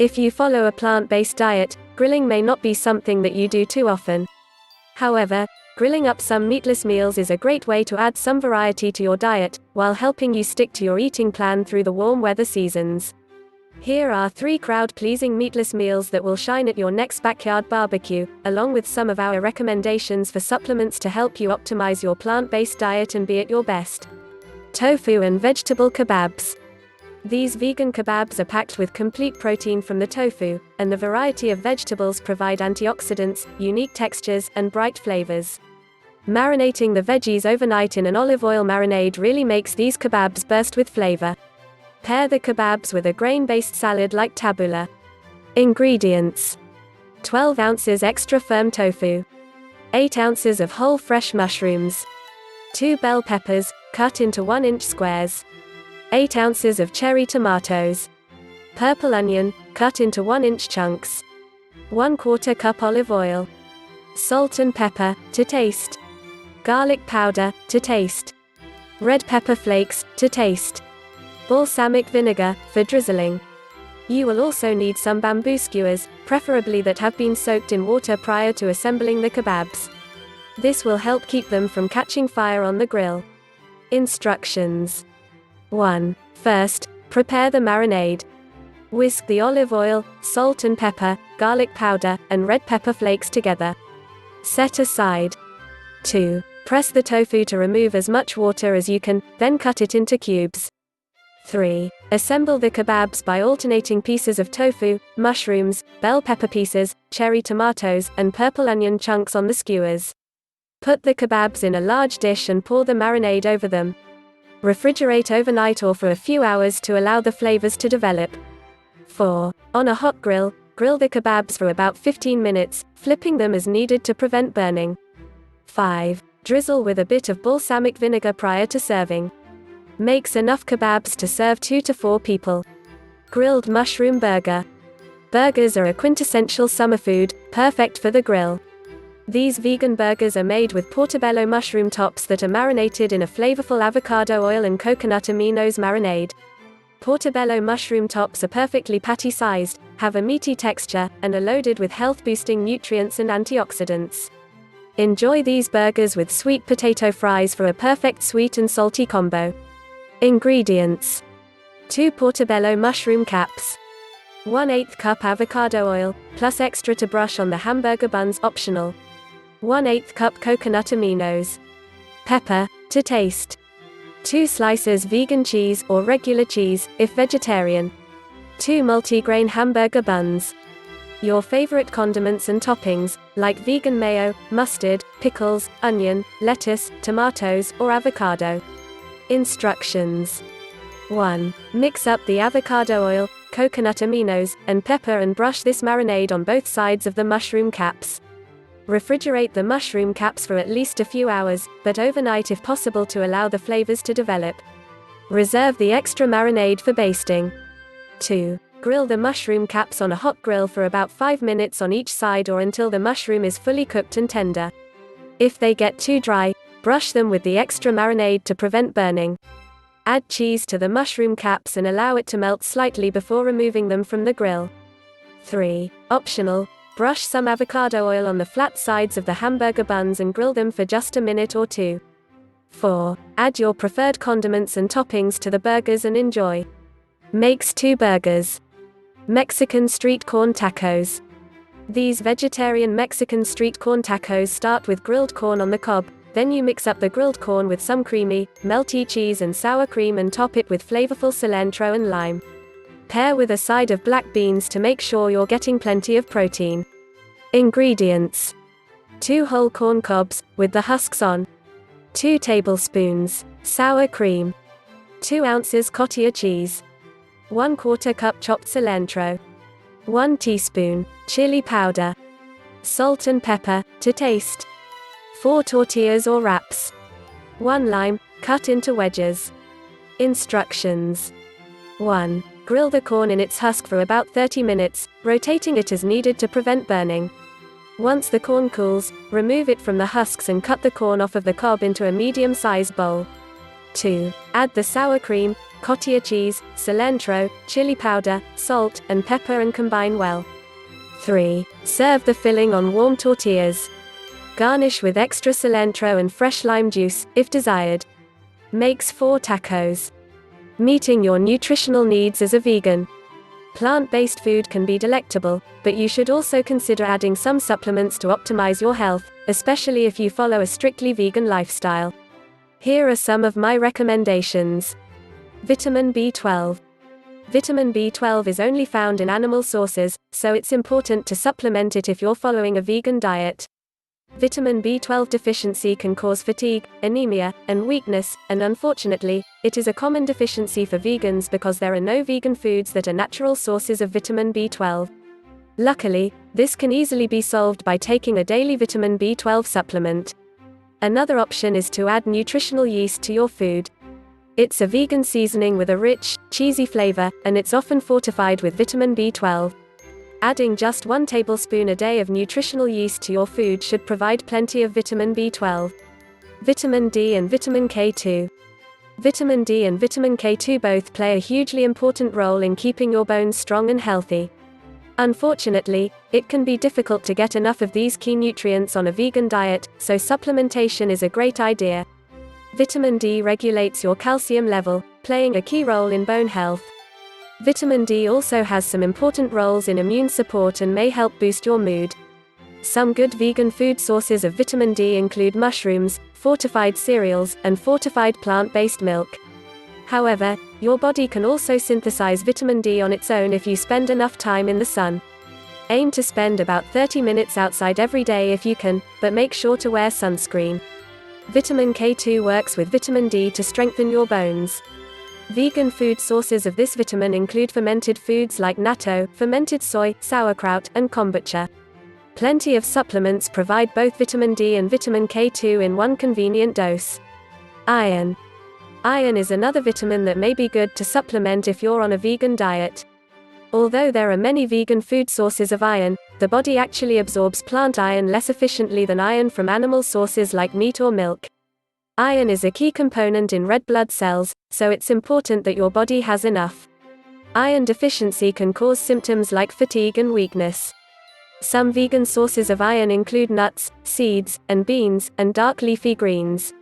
If you follow a plant-based diet, grilling may not be something that you do too often. However, grilling up some meatless meals is a great way to add some variety to your diet, while helping you stick to your eating plan through the warm weather seasons. Here are 3 crowd-pleasing meatless meals that will shine at your next backyard barbecue, along with some of our recommendations for supplements to help you optimize your plant-based diet and be at your best. Tofu and vegetable kebabs. These vegan kebabs are packed with complete protein from the tofu, and the variety of vegetables provide antioxidants, unique textures, and bright flavors. Marinating the veggies overnight in an olive oil marinade really makes these kebabs burst with flavor. Pair the kebabs with a grain-based salad like tabbouleh. Ingredients: 12 ounces extra firm tofu, 8 ounces of whole fresh mushrooms, 2 bell peppers, cut into 1-inch squares, 8 ounces of cherry tomatoes, purple onion, cut into 1-inch chunks, 1/4 cup olive oil, salt and pepper, to taste, garlic powder, to taste, red pepper flakes, to taste, balsamic vinegar, for drizzling. You will also need some bamboo skewers, preferably that have been soaked in water prior to assembling the kebabs. This will help keep them from catching fire on the grill. Instructions. 1. First, prepare the marinade. Whisk the olive oil, salt and pepper, garlic powder, and red pepper flakes together. Set aside. 2. Press the tofu to remove as much water as you can, then cut it into cubes. 3. Assemble the kebabs by alternating pieces of tofu, mushrooms, bell pepper pieces, cherry tomatoes, and purple onion chunks on the skewers. Put the kebabs in a large dish and pour the marinade over them. Refrigerate overnight or for a few hours to allow the flavors to develop. 4. On a hot grill, grill the kebabs for about 15 minutes, flipping them as needed to prevent burning. 5. Drizzle with a bit of balsamic vinegar prior to serving. Makes enough kebabs to serve 2 to 4 people. Grilled mushroom burger. Burgers are a quintessential summer food, perfect for the grill. These vegan burgers are made with portobello mushroom tops that are marinated in a flavorful avocado oil and coconut aminos marinade. Portobello mushroom tops are perfectly patty-sized, have a meaty texture, and are loaded with health-boosting nutrients and antioxidants. Enjoy these burgers with sweet potato fries for a perfect sweet and salty combo. Ingredients: 2 portobello mushroom caps, 1/8 cup avocado oil, plus extra to brush on the hamburger buns optional, 1/8 cup coconut aminos, pepper, to taste, 2 slices vegan cheese or regular cheese, if vegetarian, 2 multigrain hamburger buns. Your favorite condiments and toppings, like vegan mayo, mustard, pickles, onion, lettuce, tomatoes, or avocado. Instructions. 1. Mix up the avocado oil, coconut aminos, and pepper and brush this marinade on both sides of the mushroom caps. Refrigerate the mushroom caps for at least a few hours, but overnight if possible to allow the flavors to develop. Reserve the extra marinade for basting. 2. Grill the mushroom caps on a hot grill for about 5 minutes on each side or until the mushroom is fully cooked and tender. If they get too dry, brush them with the extra marinade to prevent burning. Add cheese to the mushroom caps and allow it to melt slightly before removing them from the grill. 3. Optional, brush some avocado oil on the flat sides of the hamburger buns and grill them for just a minute or 2. 4. Add your preferred condiments and toppings to the burgers and enjoy. Makes 2 burgers. Mexican street corn tacos. These vegetarian Mexican street corn tacos start with grilled corn on the cob. Then you mix up the grilled corn with some creamy, melty cheese and sour cream and top it with flavorful cilantro and lime. Pair with a side of black beans to make sure you're getting plenty of protein. Ingredients: 2 whole corn cobs, with the husks on, 2 tablespoons, sour cream, 2 ounces cottage cheese, 1/4 cup chopped cilantro, 1 teaspoon, chili powder, salt and pepper, to taste, 4 tortillas or wraps, 1 lime, cut into wedges. Instructions. 1. Grill the corn in its husk for about 30 minutes, rotating it as needed to prevent burning. Once the corn cools, remove it from the husks and cut the corn off of the cob into a medium-sized bowl. 2. Add the sour cream, cotija cheese, cilantro, chili powder, salt, and pepper and combine well. 3. Serve the filling on warm tortillas. Garnish with extra cilantro and fresh lime juice, if desired. Makes 4 tacos. Meeting your nutritional needs as a vegan. Plant-based food can be delectable, but you should also consider adding some supplements to optimize your health, especially if you follow a strictly vegan lifestyle. Here are some of my recommendations. Vitamin B12. Vitamin B12 is only found in animal sources, so it's important to supplement it if you're following a vegan diet. Vitamin B12 deficiency can cause fatigue, anemia, and weakness, and unfortunately, it is a common deficiency for vegans because there are no vegan foods that are natural sources of vitamin B12. Luckily, this can easily be solved by taking a daily vitamin B12 supplement. Another option is to add nutritional yeast to your food. It's a vegan seasoning with a rich, cheesy flavor, and it's often fortified with vitamin B12. Adding just 1 tablespoon a day of nutritional yeast to your food should provide plenty of vitamin B12. Vitamin D and vitamin K2. Vitamin D and vitamin K2 both play a hugely important role in keeping your bones strong and healthy. Unfortunately, it can be difficult to get enough of these key nutrients on a vegan diet, so supplementation is a great idea. Vitamin D regulates your calcium level, playing a key role in bone health. Vitamin D also has some important roles in immune support and may help boost your mood. Some good vegan food sources of vitamin D include mushrooms, fortified cereals, and fortified plant-based milk. However, your body can also synthesize vitamin D on its own if you spend enough time in the sun. Aim to spend about 30 minutes outside every day if you can, but make sure to wear sunscreen. Vitamin K2 works with vitamin D to strengthen your bones. Vegan food sources of this vitamin include fermented foods like natto, fermented soy, sauerkraut, and kombucha. Plenty of supplements provide both vitamin D and vitamin K2 in one convenient dose. Iron. Iron is another vitamin that may be good to supplement if you're on a vegan diet. Although there are many vegan food sources of iron, the body actually absorbs plant iron less efficiently than iron from animal sources like meat or milk. Iron is a key component in red blood cells, so it's important that your body has enough. Iron deficiency can cause symptoms like fatigue and weakness. Some vegan sources of iron include nuts, seeds, and beans, and dark leafy greens.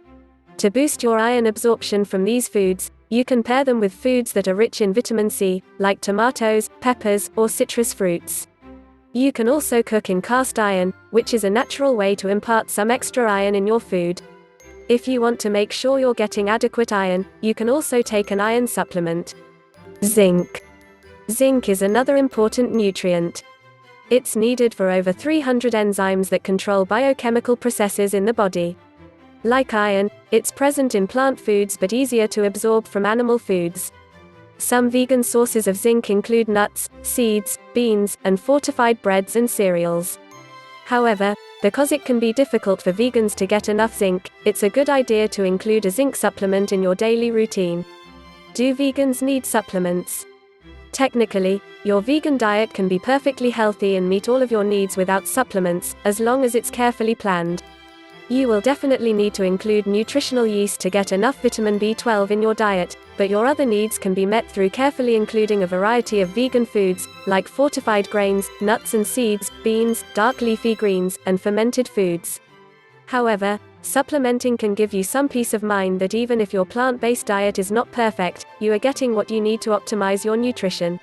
To boost your iron absorption from these foods, you can pair them with foods that are rich in vitamin C, like tomatoes, peppers, or citrus fruits. You can also cook in cast iron, which is a natural way to impart some extra iron in your food. If you want to make sure you're getting adequate iron, you can also take an iron supplement. Zinc. Zinc is another important nutrient. It's needed for over 300 enzymes that control biochemical processes in the body. Like iron, it's present in plant foods but easier to absorb from animal foods. Some vegan sources of zinc include nuts, seeds, beans, and fortified breads and cereals. However, because it can be difficult for vegans to get enough zinc, it's a good idea to include a zinc supplement in your daily routine. Do vegans need supplements? Technically, your vegan diet can be perfectly healthy and meet all of your needs without supplements, as long as it's carefully planned. You will definitely need to include nutritional yeast to get enough vitamin B12 in your diet, but your other needs can be met through carefully including a variety of vegan foods, like fortified grains, nuts and seeds, beans, dark leafy greens, and fermented foods. However, supplementing can give you some peace of mind that even if your plant-based diet is not perfect, you are getting what you need to optimize your nutrition.